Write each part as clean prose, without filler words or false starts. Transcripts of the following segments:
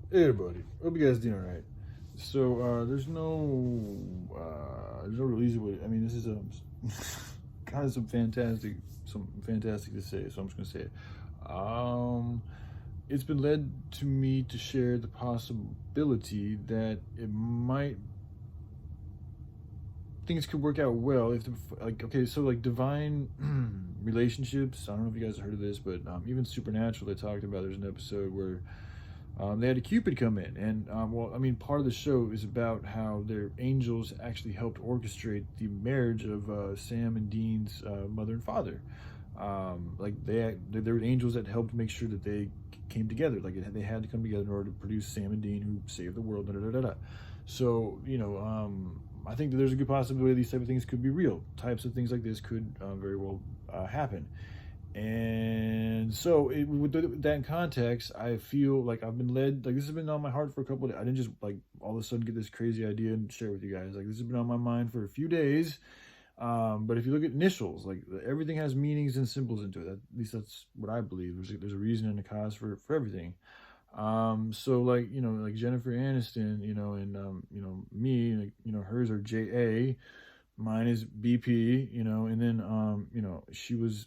Hey everybody, hope you guys doing alright. So there's no real easy way. I mean, this is kind of something fantastic to say. So I'm just gonna say it. Um, it's been led to me to share the possibility that it might things could work out well if okay, so like divine relationships. I don't know if you guys have heard of this, but even supernatural. They talked about there's an episode where they had a Cupid come in, and well, I mean, part of the show is about how their angels actually helped orchestrate the marriage of Sam and Dean's mother and father. Like there were angels that helped make sure that they came together. Like they had to come together in order to produce Sam and Dean, who saved the world. Da, da, da, da, da. So I think that there's a good possibility these type of things could be real. Types of things like this could very well happen. And so, with that in context, I feel like I've been led. Like this has been on my heart for a couple of days. I didn't just like all of a sudden get this crazy idea and share it with you guys. Like this has been on my mind for a few days. But if you look at initials, like everything has meanings and symbols into it. At least that's what I believe. There's a reason and a cause for everything. So like like Jennifer Aniston, and me, like, hers are JA, mine is BP, and then she was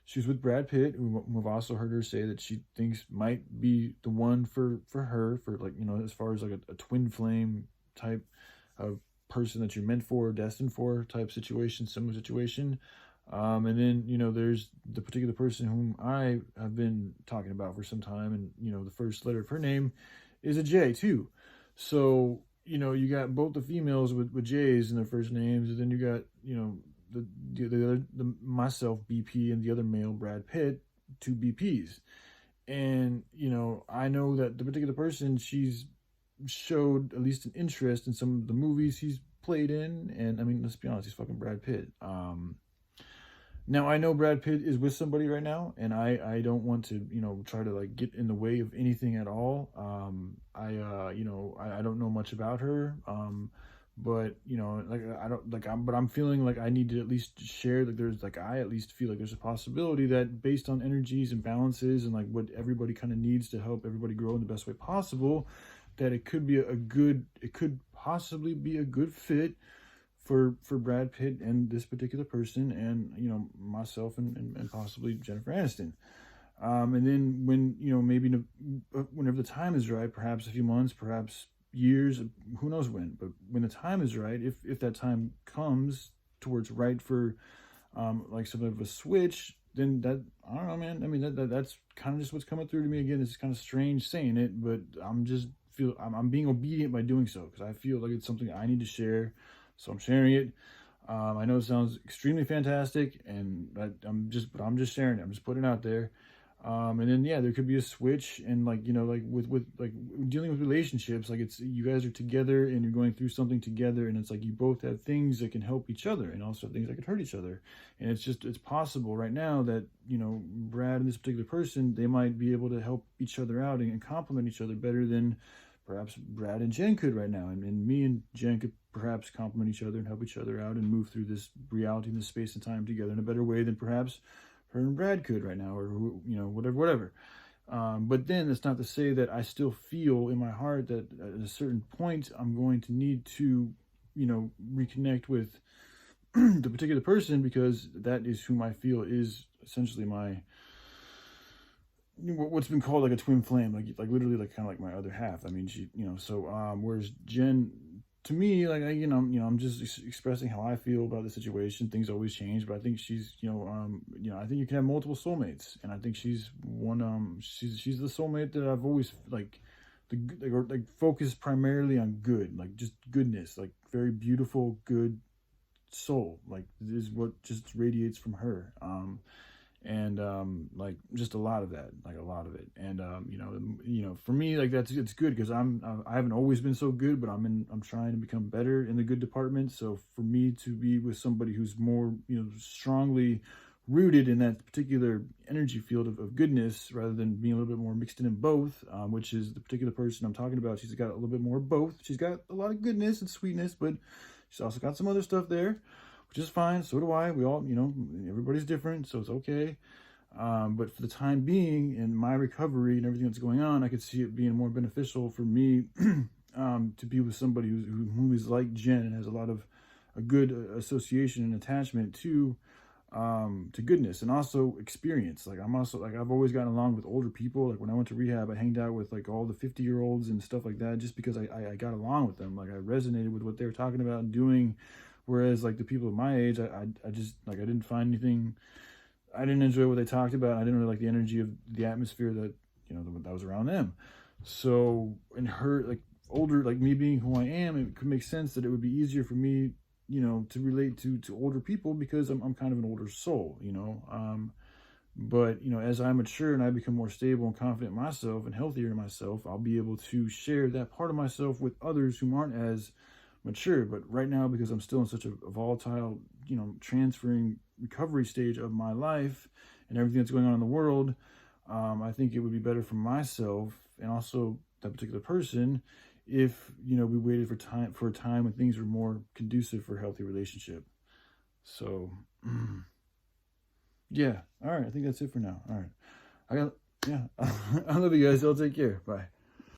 she was with Brad Pitt, who we've also heard her say that she thinks might be the one for her, for like as far as like a twin flame type of person that you're meant for, destined for type situation, similar situation. And then there's the particular person whom I have been talking about for some time, and the first letter of her name is a J too. So you got both the females with J's in their first names, and then you got the myself BP and the other male Brad Pitt, two BPs. And I know that the particular person, she's showed at least an interest in some of the movies he's played in, and I mean, let's be honest, he's fucking Brad Pitt. Now I know Brad Pitt is with somebody right now, and I don't want to try to like get in the way of anything at all. I don't know much about her. But like I don't like I'm feeling like I need to at least share, like there's like I at least feel like there's a possibility that based on energies and balances and like what everybody kind of needs to help everybody grow in the best way possible, that it could be it could possibly be a good fit for Brad Pitt and this particular person, and myself, and possibly Jennifer Aniston. And then when maybe whenever the time is right, perhaps a few months, perhaps years, who knows when, but when the time is right, if that time comes towards right for like some of a switch, then that, I don't know, man. I mean that's kind of just what's coming through to me. Again, it's kind of strange saying it, but I'm being obedient by doing so, because I feel like it's something I need to share, so I'm sharing it. I know it sounds extremely fantastic, and I'm just sharing it. I'm just putting it out there. And then yeah, there could be a switch, and like like with like dealing with relationships, like it's you guys are together and you're going through something together, and it's like you both have things that can help each other and also things that could hurt each other. And it's possible right now that Brad and this particular person, they might be able to help each other out and complement each other better than perhaps Brad and Jen could right now, and me and Jen could perhaps complement each other and help each other out and move through this reality and this space and time together in a better way than perhaps her and Brad could right now, or whatever. But then it's not to say that I still feel in my heart that at a certain point I'm going to need to reconnect with the particular person, because that is whom I feel is essentially my what's been called like a twin flame, like literally like kind of like my other half. I mean, she so whereas Jen, to me, like I'm just expressing how I feel about the situation. Things always change, but I think she's I think you can have multiple soulmates, and I think she's one. She's the soulmate that I've always like focused primarily on good, like just goodness, like very beautiful, good soul, like is what just radiates from her. And like just a lot of that, like a lot of it. And for me, like it's good, because I haven't always been so good, but I'm trying to become better in the good department. So for me to be with somebody who's more strongly rooted in that particular energy field of goodness, rather than being a little bit more mixed in both, which is the particular person I'm talking about. She's got a little bit more of both. She's got a lot of goodness and sweetness, but she's also got some other stuff there, which is fine. So do I. We all, everybody's different, so it's okay. But for the time being, in my recovery and everything that's going on, I could see it being more beneficial for me to be with somebody who is like Jen and has a good association and attachment to goodness and also experience. Like I'm also like I've always gotten along with older people. Like when I went to rehab, I hanged out with like all the 50-year-olds and stuff like that, just because I got along with them. Like I resonated with what they were talking about and doing. Whereas like the people of my age, I just like I didn't find anything. I didn't enjoy what they talked about. I didn't really like the energy of the atmosphere that that was around them. So in her like older like me being who I am, it could make sense that it would be easier for me to relate to older people because I'm kind of an older soul, but as I mature and I become more stable and confident in myself and healthier in myself, I'll be able to share that part of myself with others who aren't as mature. But right now, because I'm still in such a volatile, transferring recovery stage of my life and everything that's going on in the world, I think it would be better for myself and also that particular person if we waited for a time when things were more conducive for a healthy relationship. So yeah, all right, I think that's it for now. All right, I got yeah. I love you guys. I'll take care. Bye.